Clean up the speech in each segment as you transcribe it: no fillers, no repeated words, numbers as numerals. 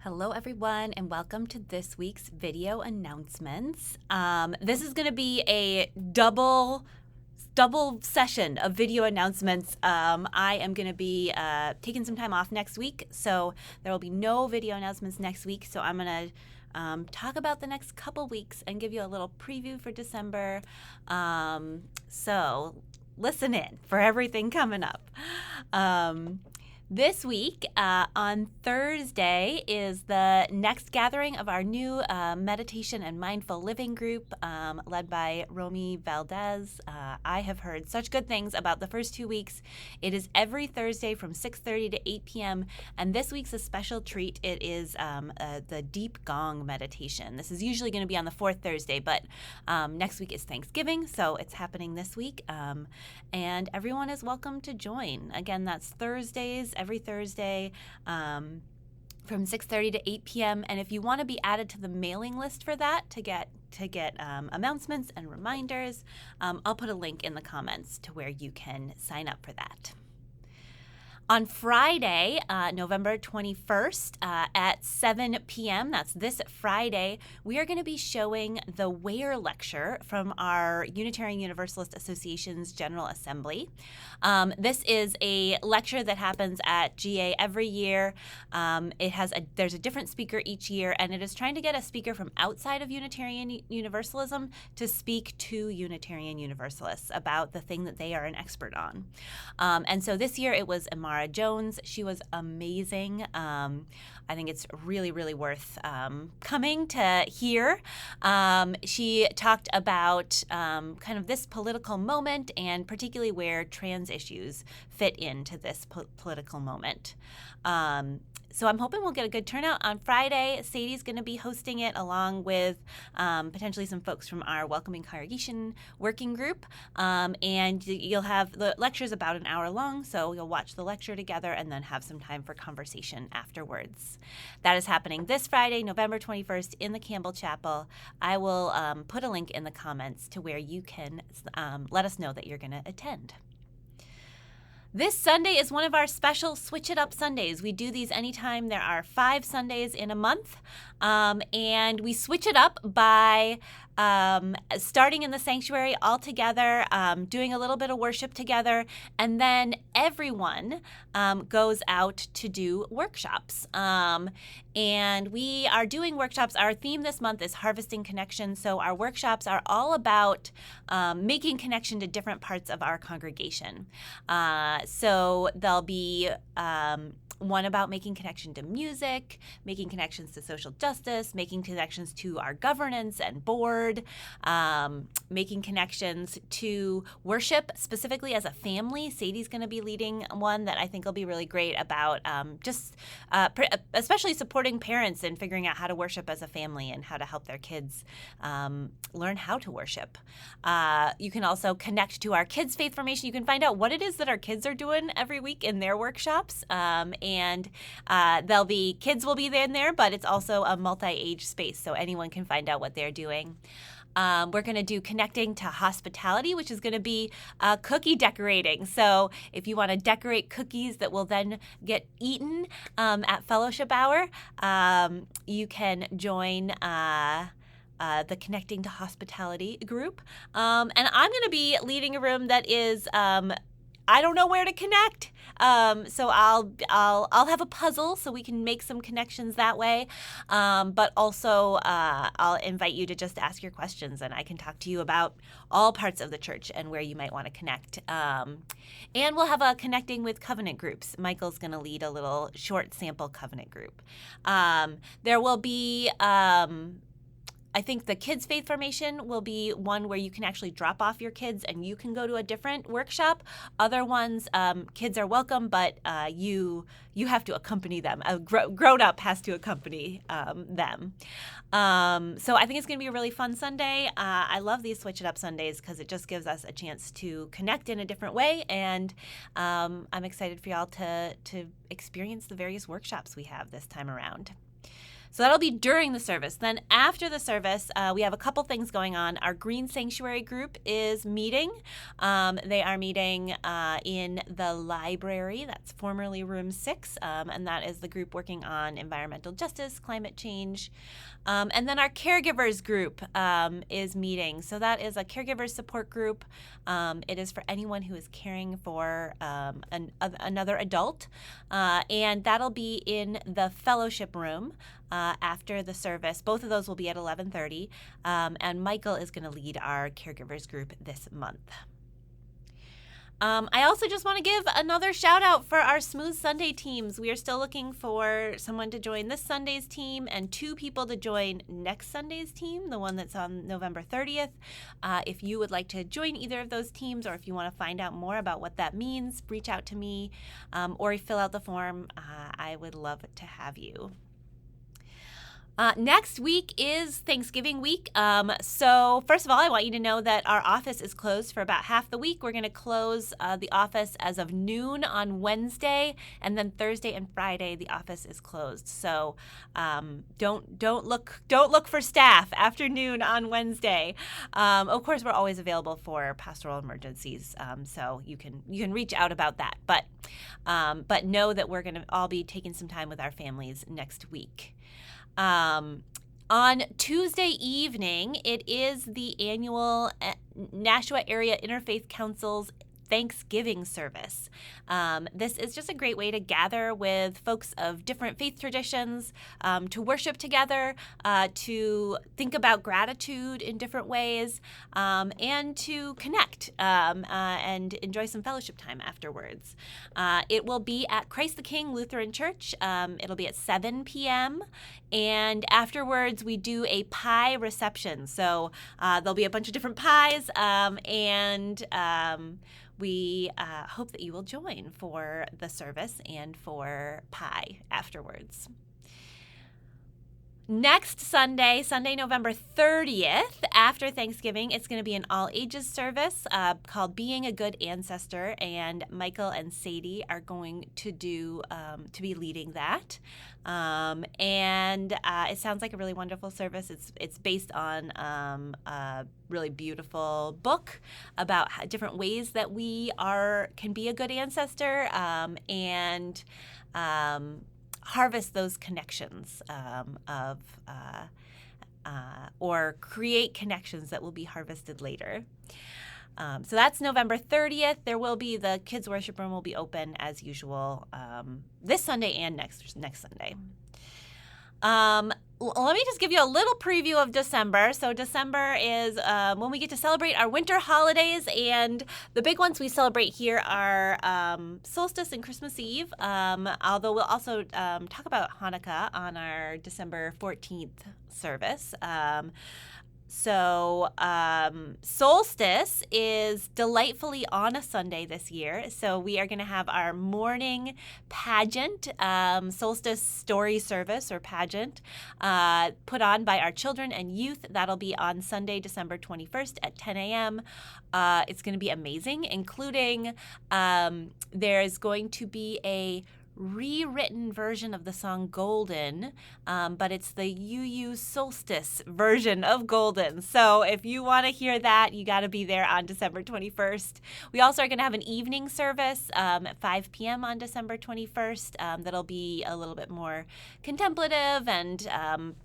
Hello everyone and welcome to this week's video announcements. This is going to be a double session of video announcements. I am going to be taking some time off next week, so there will be no video announcements next week. So I'm going to talk about the next couple weeks and give you a little preview for December. So listen in for everything coming up. This week, on Thursday, is the next gathering of our new meditation and mindful living group led by Romy Valdez. I have heard such good things about the first 2 weeks. It is every Thursday from 6:30 to 8 p.m. And this week's a special treat. It is the Deep Gong meditation. This is usually going to be on the fourth Thursday, but next week is Thanksgiving, so it's happening this week. And everyone is welcome to join. Again, that's Thursdays, every Thursday from 6:30 to 8 p.m. And if you want to be added to the mailing list for that to get announcements and reminders, I'll put a link in the comments to where you can sign up for that. On Friday, November 21st at 7 p.m., that's this Friday, we are going to be showing the Ware Lecture from our Unitarian Universalist Association's General Assembly. This is a lecture that happens at GA every year. There's a different speaker each year, and it is trying to get a speaker from outside of Unitarian Universalism to speak to Unitarian Universalists about the thing that they are an expert on. And so this year it was Amara Jones. She was amazing. I think it's really, really worth coming to hear. She talked about kind of this political moment and particularly where trans issues fit into this political moment. So I'm hoping we'll get a good turnout on Friday. Sadie's going to be hosting it along with potentially some folks from our Welcoming Congregation working group. And you'll have the lectures about an hour long, so you'll watch the lecture together and then have some time for conversation afterwards. That is happening this Friday, November 21st in the Campbell Chapel. I will put a link in the comments to where you can let us know that you're going to attend. This Sunday is one of our special Switch It Up Sundays. We do these anytime there are 5 Sundays in a month, and we switch it up by starting in the sanctuary all together, doing a little bit of worship together, and then everyone goes out to do workshops. And we are doing workshops. Our theme this month is Harvesting Connection, so our workshops are all about making connection to different parts of our congregation. So there'll be one about making connection to music, making connections to social justice, making connections to our governance and board, making connections to worship, specifically as a family. Sadie's going to be leading one that I think will be really great about especially supporting parents and figuring out how to worship as a family and how to help their kids learn how to worship. You can also connect to our kids' faith formation. You can find out what it is that our kids are doing every week in their workshops. And kids will be in there, but it's also a multi-age space, so anyone can find out what they're doing. We're going to do Connecting to Hospitality, which is going to be cookie decorating. So if you want to decorate cookies that will then get eaten at Fellowship Hour, you can join the Connecting to Hospitality group. And I'm going to be leading a room that is I don't know where to connect, so I'll have a puzzle so we can make some connections that way. But also, I'll invite you to just ask your questions, and I can talk to you about all parts of the church and where you might want to connect. And we'll have a connecting with covenant groups. Michael's going to lead a little short sample covenant group. There will be. I think the kids' faith formation will be one where you can actually drop off your kids and you can go to a different workshop. Other ones, kids are welcome, but you have to accompany them. A grown-up has to accompany them. So I think it's going to be a really fun Sunday. I love these Switch It Up Sundays because it just gives us a chance to connect in a different way, and I'm excited for y'all to experience the various workshops we have this time around. So that'll be during the service. Then after the service, we have a couple things going on. Our Green Sanctuary group is meeting. They are meeting in the library. That's formerly Room 6, and that is the group working on environmental justice, climate change. And then our caregivers group is meeting. So that is a caregivers support group. It is for anyone who is caring for another adult. And that'll be in the fellowship room after the service. Both of those will be at 11:30. And Michael is going to lead our caregivers group this month. I also just want to give another shout out for our Smooth Sunday teams. We are still looking for someone to join this Sunday's team and 2 people to join next Sunday's team, the one that's on November 30th. If you would like to join either of those teams, or if you want to find out more about what that means, reach out to me or fill out the form. I would love to have you. Next week is Thanksgiving week. So first of all, I want you to know that our office is closed for about half the week. We're going to close the office as of noon on Wednesday, and then Thursday and Friday the office is closed. So don't look for staff after noon on Wednesday. Of course, we're always available for pastoral emergencies, so you can reach out about that. But know that we're going to all be taking some time with our families next week. On Tuesday evening, it is the annual Nashua Area Interfaith Council's Thanksgiving service. This is just a great way to gather with folks of different faith traditions, to worship together, to think about gratitude in different ways, and to connect and enjoy some fellowship time afterwards. It will be at Christ the King Lutheran Church. It'll be at 7 p.m. And afterwards, we do a pie reception. So there'll be a bunch of different pies, and we hope that you will join for the service and for pie afterwards. Next Sunday, November 30th, after Thanksgiving, it's going to be an all-ages service called Being a Good Ancestor, and Michael and Sadie are going to be leading that. And it sounds like a really wonderful service. It's based on a really beautiful book about different ways that we can be a good ancestor, and harvest those connections or create connections that will be harvested later. So that's November 30th. The kids' worship room will be open as usual this Sunday and next Sunday. Let me just give you a little preview of December. So December is when we get to celebrate our winter holidays, and the big ones we celebrate here are solstice and Christmas Eve, although we'll also talk about Hanukkah on our December 14th service. So solstice is delightfully on a Sunday this year. So we are going to have our morning pageant, solstice story service or pageant, put on by our children and youth. That'll be on Sunday, December 21st at 10 a.m. It's going to be amazing, including there's going to be a rewritten version of the song Golden, but it's the UU Solstice version of Golden. So if you want to hear that, you got to be there on December 21st. We also are going to have an evening service at 5 p.m. on December 21st. That'll be a little bit more contemplative and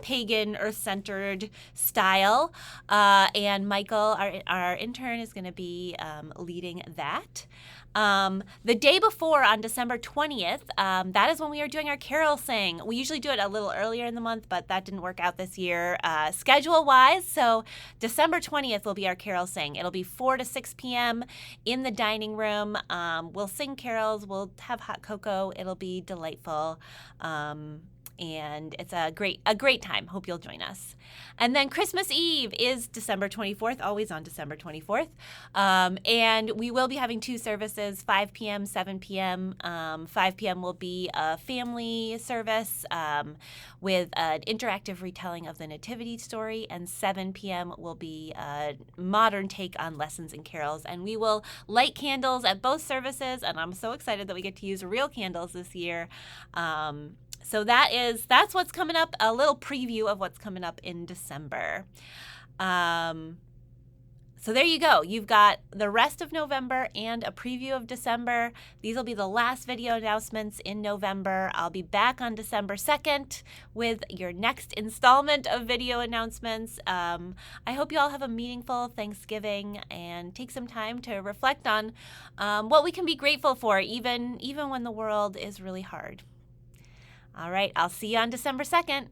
pagan, earth-centered style. And Michael, our intern, is going to be leading that. The day before, on December 20th, that is when we are doing our carol sing. We usually do it a little earlier in the month, but that didn't work out this year schedule-wise. So December 20th will be our carol sing. It'll be 4 to 6 p.m. in the dining room. We'll sing carols. We'll have hot cocoa. It'll be delightful. And it's a great time. Hope you'll join us. And then Christmas Eve is December 24th, always on December 24th. And we will be having 2 services, 5 p.m., 7 p.m. 5 p.m. will be a family service with an interactive retelling of the Nativity story, and 7 p.m. will be a modern take on lessons and carols. And we will light candles at both services, and I'm so excited that we get to use real candles this year. So that's what's coming up, a little preview of what's coming up in December. So there you go. You've got the rest of November and a preview of December. These will be the last video announcements in November. I'll be back on December 2nd with your next installment of video announcements. I hope you all have a meaningful Thanksgiving and take some time to reflect on what we can be grateful for, even when the world is really hard. All right, I'll see you on December 2nd.